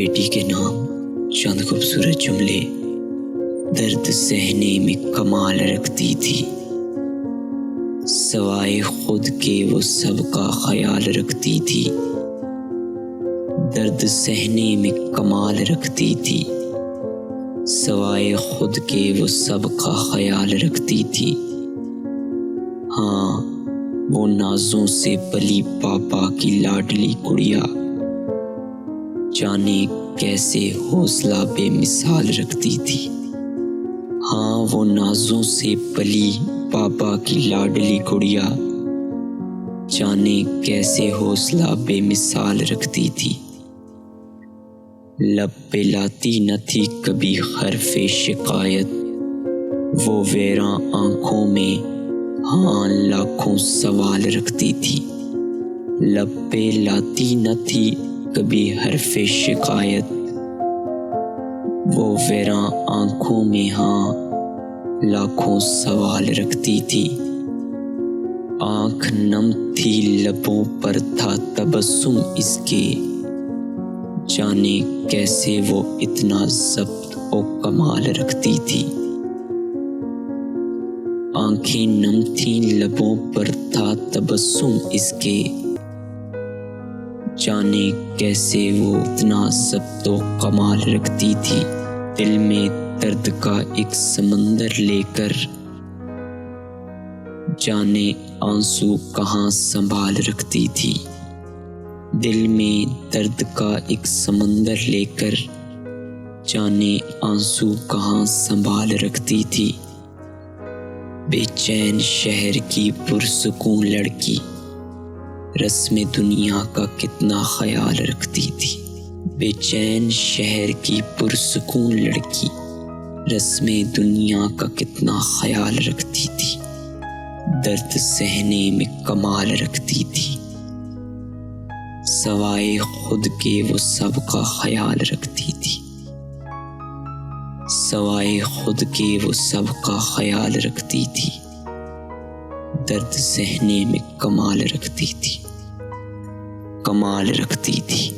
बेटी के नाम चंद खूबसूरत जुमले दर्द सहने में कमाल रखती थी। सवाए खुद के वो सबका ख्याल रखती थी। दर्द सहने में कमाल रखती थी। सवाए खुद के वो सबका ख्याल रखती थी। हाँ, वो नाजों से पली पापा की लाडली गुड़िया जाने कैसे हौसला बेमिसाल रखती थी। हाँ, वो नाजों से पली पापा की लाडली गुड़िया जाने कैसे हौसला बेमिसाल रखती थी। लब पे लाती न थी कभी हरफे शिकायत, वो वेरा आंखों में हाँ लाखों सवाल रखती थी। लब पे लाती न थी कभी हरफे शिकायत, वो वेरा आंखों में हाँ लाखों सवाल रखती थी। आंख नम थी लबों पर था तबस्सुम इसके, जाने कैसे वो इतना ज़ब्त और कमाल रखती थी। आंखें नम थी लबों पर था तबस्सुम इसके, जाने कैसे वो इतना ज़ब्त और कमाल रखती थी। दिल में दर्द का एक समंदर लेकर जाने आंसू कहाँ संभाल रखती थी। दिल में दर्द का एक समंदर लेकर जाने आंसू कहाँ संभाल रखती थी। बेचैन शहर की पुरसुकून लड़की रस्म दुनिया का कितना ख्याल रखती थी। बेचैन शहर की पुरसुकून लड़की रस्म दुनिया का कितना ख्याल रखती थी। दर्द सहने में कमाल रखती थी। सवाए खुद के वो सबका ख्याल रखती थी। सवाए खुद के वो सबका ख्याल रखती थी। दर्द सहने में कमाल रखती थी। कमाल रखती थी।